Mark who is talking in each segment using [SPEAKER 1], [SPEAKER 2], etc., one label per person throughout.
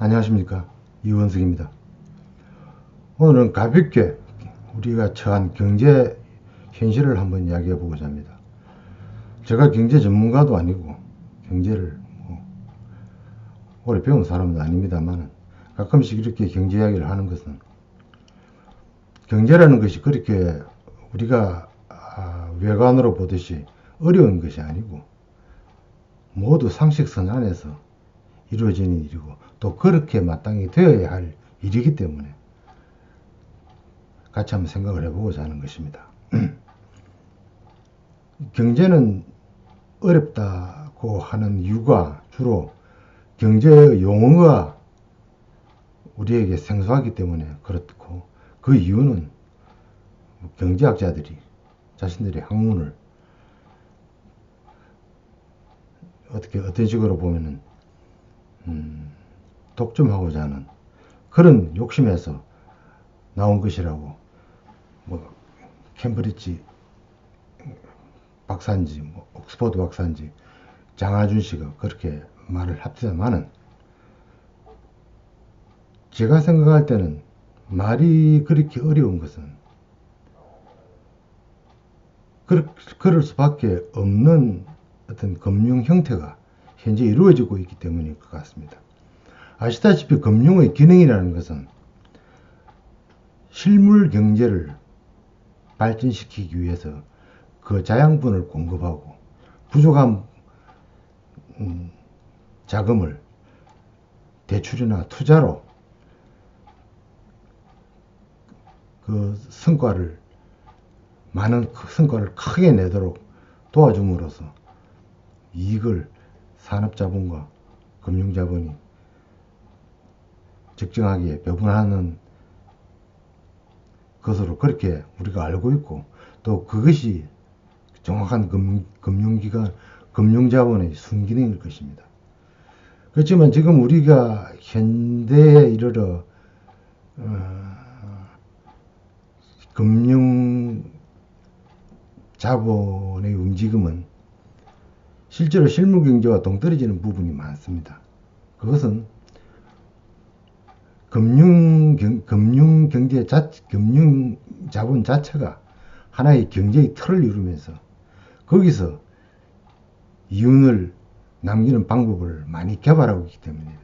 [SPEAKER 1] 안녕하십니까, 이원석입니다. 오늘은 가볍게 우리가 처한 경제 현실을 한번 이야기해 보고자 합니다. 제가 경제 전문가도 아니고 경제를 오래 배운 사람도 아닙니다만 가끔씩 이렇게 경제 이야기를 하는 것은, 경제라는 것이 그렇게 우리가 외관으로 보듯이 어려운 것이 아니고 모두 상식선 안에서 이루어지는 일이고 또 그렇게 마땅히 되어야 할 일이기 때문에 같이 한번 생각을 해보고자 하는 것입니다. 경제는 어렵다고 하는 이유가 주로 경제의 용어가 우리에게 생소하기 때문에 그렇고, 그 이유는 경제학자들이 자신들의 학문을 어떤 식으로 보면은 독점하고자 하는 그런 욕심에서 나온 것이라고, 캠브리지 박사인지 옥스퍼드 박사인지 장하준 씨가 그렇게 말을 합니다만은, 제가 생각할 때는 말이 그렇게 어려운 것은 그럴 수밖에 없는 어떤 금융 형태가 현재 이루어지고 있기 때문일 것 같습니다. 아시다시피 금융의 기능이라는 것은 실물 경제를 발전시키기 위해서 그 자양분을 공급하고 부족한 자금을 대출이나 투자로 많은 성과를 크게 내도록 도와줌으로써 이익을 산업자본과 금융자본이 적정하게 배분하는 것으로 그렇게 우리가 알고 있고, 또 그것이 정확한 금융기관, 금융자본의 순기능일 것입니다. 그렇지만 지금 우리가 현대에 이르러 금융자본의 움직임은 실제로 실물경제와 동떨어지는 부분이 많습니다. 그것은 금융자본 자체가 하나의 경제의 틀을 이루면서 거기서 이윤을 남기는 방법을 많이 개발하고 있기 때문입니다.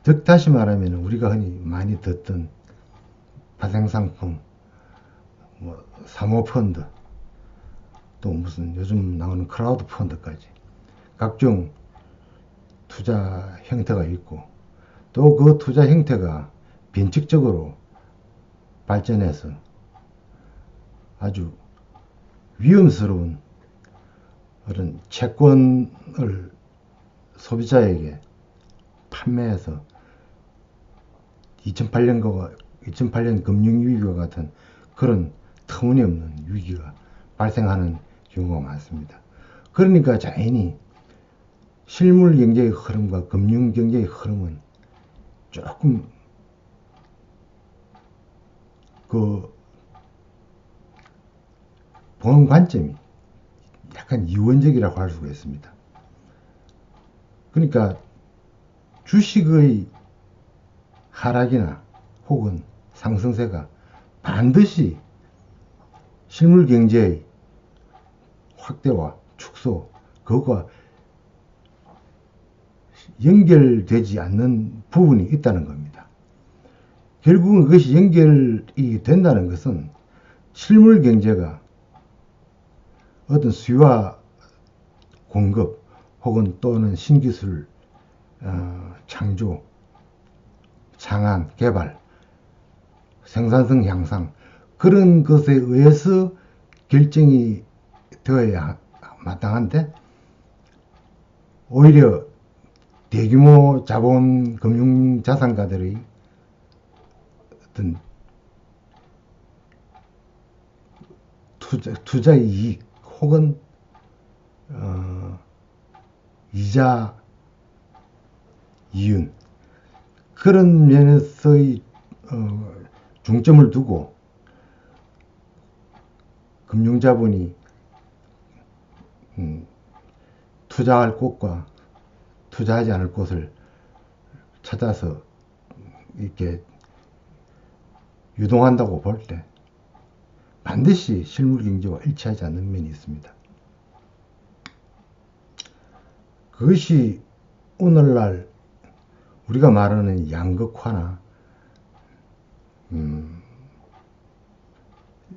[SPEAKER 1] 즉 다시 말하면 우리가 흔히 많이 듣던 파생상품, 사모펀드, 또 무슨 요즘 나오는 크라우드 펀드까지 각종 투자 형태가 있고, 또 그 투자 형태가 변칙적으로 발전해서 아주 위험스러운 그런 채권을 소비자에게 판매해서 2008년 금융위기와 같은 그런 터무니없는 위기가 발생하는 경우가 많습니다. 그러니까 자연히 실물 경제의 흐름과 금융 경제의 흐름은 조금 보는 관점이 약간 이원적이라고 할 수가 있습니다. 그러니까 주식의 하락이나 혹은 상승세가 반드시 실물 경제의 확대와 축소, 그것과 연결되지 않는 부분이 있다는 겁니다. 결국은 그것이 연결이 된다는 것은 실물 경제가 어떤 수요와 공급 혹은 또는 신기술 창조, 창안, 개발, 생산성 향상, 그런 것에 의해서 결정이 되어야 마땅한데, 오히려 대규모 자본 금융 자산가들의 어떤 투자의 이익 혹은 이자 이윤, 그런 면에서의 중점을 두고 금융자본이 투자할 곳과 투자하지 않을 곳을 찾아서 이렇게 유동한다고 볼 때 반드시 실물 경제와 일치하지 않는 면이 있습니다. 그것이 오늘날 우리가 말하는 양극화나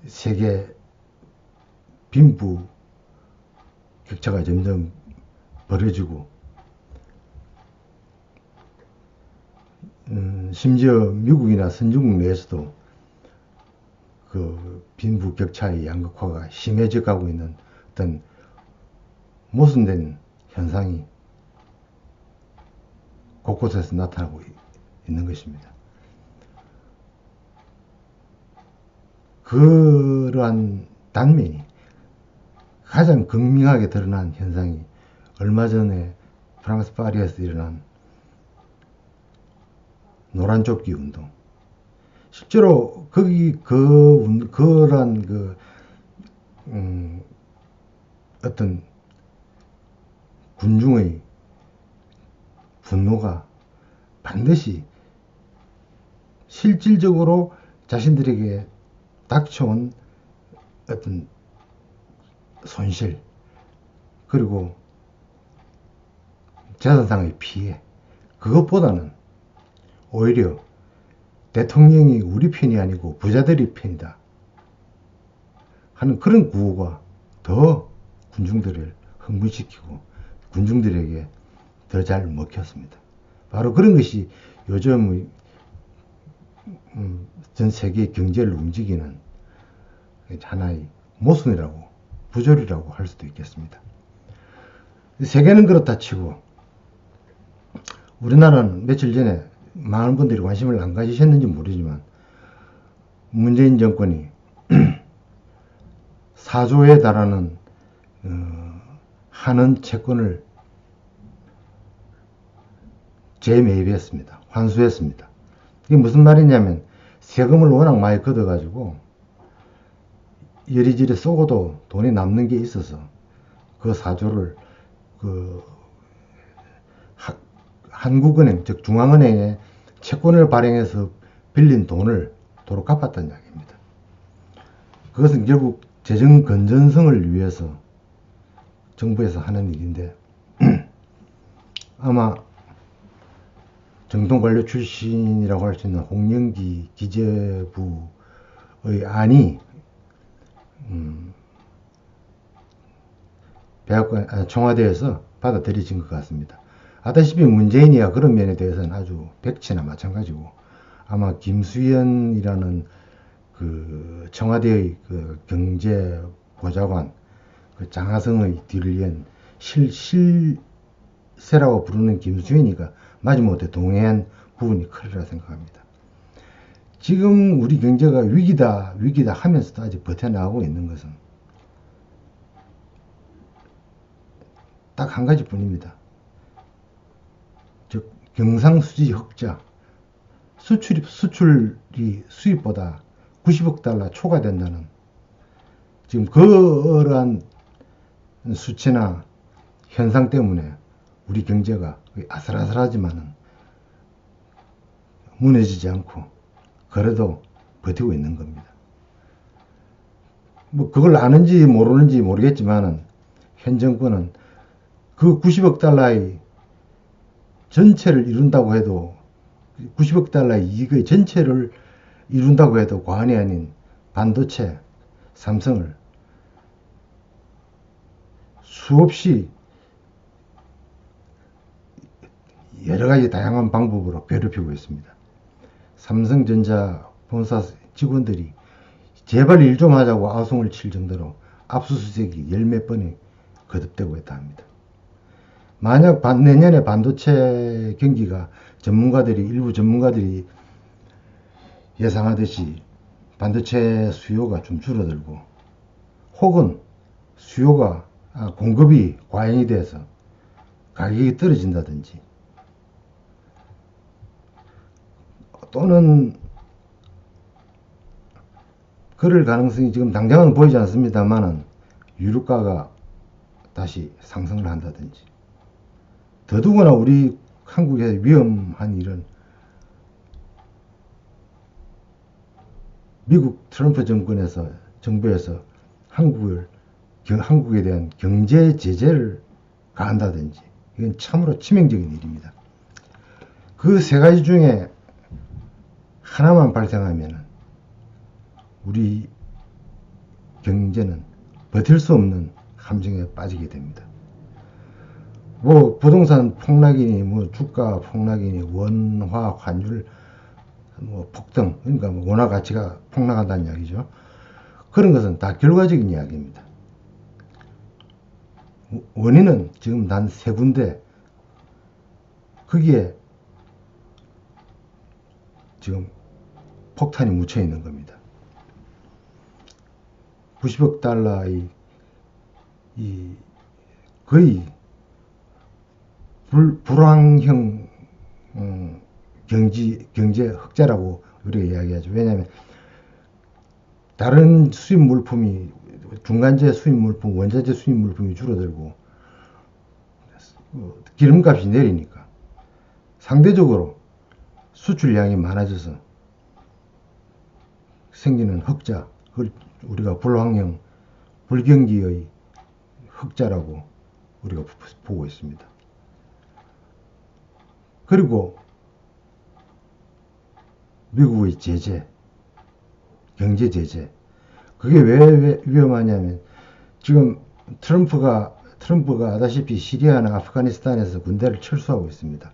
[SPEAKER 1] 세계 빈부 격차가 점점 벌어지고 심지어 미국이나 선진국 내에서도 그 빈부 격차의 양극화가 심해져 가고 있는 어떤 모순된 현상이 곳곳에서 나타나고 있는 것입니다. 그러한 단면이 가장 극명하게 드러난 현상이 얼마 전에 프랑스 파리에서 일어난 노란조끼 운동. 실제로 거기 그런 어떤 군중의 분노가 반드시 실질적으로 자신들에게 닥쳐온 어떤 손실, 그리고 재산상의 피해, 그것보다는 오히려 대통령이 우리 편이 아니고 부자들이 편이다 하는 그런 구호가 더 군중들을 흥분시키고 군중들에게 더 잘 먹혔습니다. 바로 그런 것이 요즘 전 세계 경제를 움직이는 하나의 모순이라고, 부조리라고 할 수도 있겠습니다. 세계는 그렇다 치고 우리나라는 며칠 전에 많은 분들이 관심을 안 가지셨는지 모르지만 문재인 정권이 4조에 달하는 한원 채권을 재매입했습니다. 환수했습니다. 이게 무슨 말이냐면 세금을 워낙 많이 걷어가지고 여리저리 쏘고도 돈이 남는 게 있어서 그 4조를 한국은행, 즉 중앙은행에 채권을 발행해서 빌린 돈을 도로 갚았다는 이야기입니다. 그것은 결국 재정 건전성을 위해서 정부에서 하는 일인데 아마 정통관료 출신이라고 할 수 있는 홍영기 기재부의 안이 청와대에서 받아들여진 것 같습니다. 아다시피 문재인이야 그런 면에 대해서는 아주 백치나 마찬가지고 아마 김수현이라는 그 청와대의 그 경제보좌관 그 장하성의 뒤를 이은 실세라고 부르는 김수현이가 마지못해 동의한 부분이 크리라 생각합니다. 지금 우리 경제가 위기다 하면서도 아직 버텨나가고 있는 것은 딱 한 가지 뿐입니다. 즉 경상수지 흑자, 수출이 수입보다 90억 달러 초과된다는 지금 그러한 수치나 현상 때문에 우리 경제가 아슬아슬하지만은 무너지지 않고 그래도 버티고 있는 겁니다. 뭐 그걸 아는지 모르는지 모르겠지만은 현 정권은 그 90억 달러의 전체를 이룬다고 해도 90억 달러의 이익의 전체를 이룬다고 해도 과언이 아닌 반도체, 삼성을 수없이 여러 가지 다양한 방법으로 괴롭히고 있습니다. 삼성전자 본사 직원들이 제발 일 좀 하자고 아송을 칠 정도로 압수수색이 열 몇 번이 거듭되고 있다 합니다. 만약 내년에 반도체 경기가 일부 전문가들이 예상하듯이 반도체 수요가 좀 줄어들고 혹은 공급이 과잉이 돼서 가격이 떨어진다든지 또는 그럴 가능성이 지금 당장은 보이지 않습니다만은 유류가가 다시 상승을 한다든지 더더구나 우리 한국의 위험한 일은 미국 트럼프 정부에서 한국에 대한 경제 제재를 가한다든지, 이건 참으로 치명적인 일입니다. 그 세 가지 중에 하나만 발생하면 우리 경제는 버틸 수 없는 함정에 빠지게 됩니다. 뭐 부동산 폭락이니 뭐 주가 폭락이니 원화 환율 뭐 폭등, 그러니까 뭐 원화 가치가 폭락한다는 이야기죠. 그런 것은 다 결과적인 이야기입니다. 원인은 지금 단 세 군데, 거기에 지금 폭탄이 묻혀 있는 겁니다. 90억 달러의 거의 불황형 경제 흑자라고 우리가 이야기하죠. 왜냐하면 다른 수입 물품이, 중간재 수입 물품, 원자재 수입 물품이 줄어들고 기름값이 내리니까 상대적으로 수출량이 많아져서 생기는 흑자, 그걸 우리가 불황형, 불경기의 흑자라고 우리가 보고 있습니다. 그리고 미국의 제재, 경제 제재, 그게 왜 위험하냐면 지금 트럼프가 아다시피 시리아나 아프가니스탄에서 군대를 철수하고 있습니다.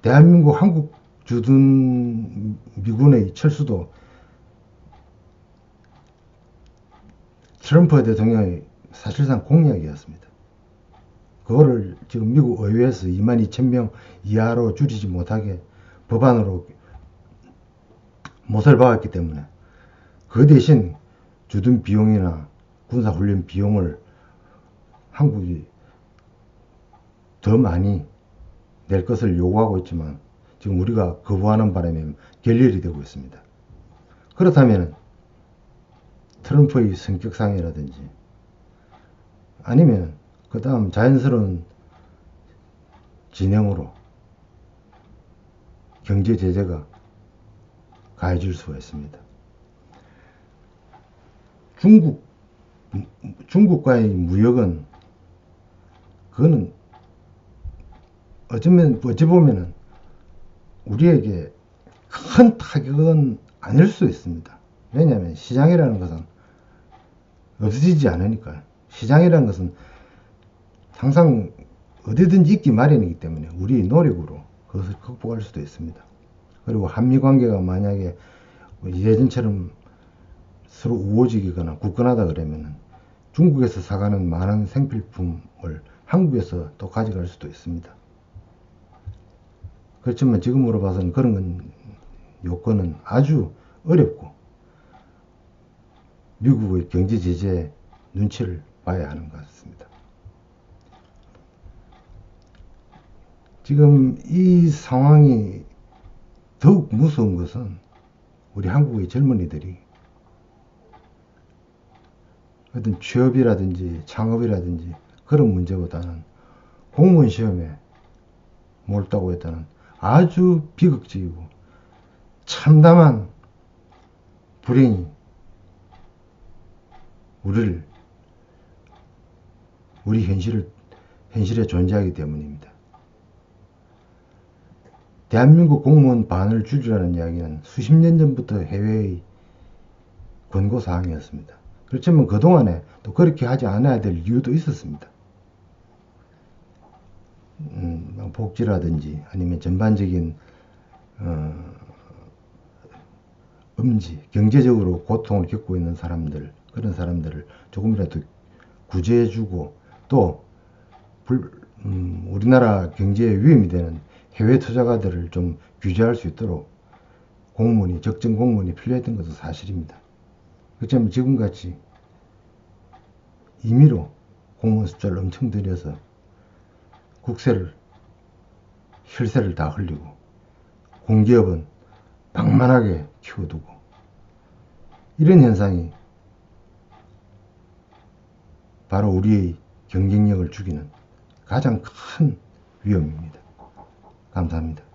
[SPEAKER 1] 대한민국 한국 주둔 미군의 철수도 트럼프 대통령의 사실상 공약이었습니다. 그거를 지금 미국 의회에서 22,000명 이하로 줄이지 못하게 법안으로 못을 박았기 때문에 그 대신 주둔 비용이나 군사훈련 비용을 한국이 더 많이 낼 것을 요구하고 있지만 지금 우리가 거부하는 바람에 결렬이 되고 있습니다. 그렇다면 트럼프의 성격상이라든지 아니면 그 다음 자연스러운 진행으로 경제 제재가 가해질 수가 있습니다. 중국과의 무역은 그거는 어찌 보면은 우리에게 큰 타격은 아닐 수 있습니다. 왜냐하면 시장이라는 것은 없어지지 않으니까요. 시장이라는 것은 항상 어디든지 있기 마련이기 때문에 우리의 노력으로 그것을 극복할 수도 있습니다. 그리고 한미 관계가 만약에 예전처럼 서로 우호적이거나 굳건하다 그러면 중국에서 사가는 많은 생필품을 한국에서 또 가져갈 수도 있습니다. 그렇지만 지금으로 봐서는 그런 요건은 아주 어렵고 미국의 경제 제재 눈치를 봐야 하는 것 같습니다. 지금 이 상황이 더욱 무서운 것은 우리 한국의 젊은이들이 어떤 취업이라든지 창업이라든지 그런 문제보다는 공무원 시험에 몰두하고 있다는 아주 비극적이고 참담한 불행이 우리 현실에 존재하기 때문입니다. 대한민국 공무원 반을 줄이라는 이야기는 수십 년 전부터 해외의 권고사항이었습니다. 그렇지만 그동안에 또 그렇게 하지 않아야 될 이유도 있었습니다. 복지라든지 아니면 전반적인 음지, 경제적으로 고통을 겪고 있는 사람들, 그런 사람들을 조금이라도 구제해주고 또 우리나라 경제에 위험이 되는 해외 투자가들을 좀 규제할 수 있도록 적정 공무원이 필요했던 것도 사실입니다. 그렇지만 지금같이 임의로 공무원 숫자를 엄청 들여서 혈세를 다 흘리고 공기업은 방만하게 키워두고 이런 현상이 바로 우리의 경쟁력을 죽이는 가장 큰 위험입니다. 감사합니다.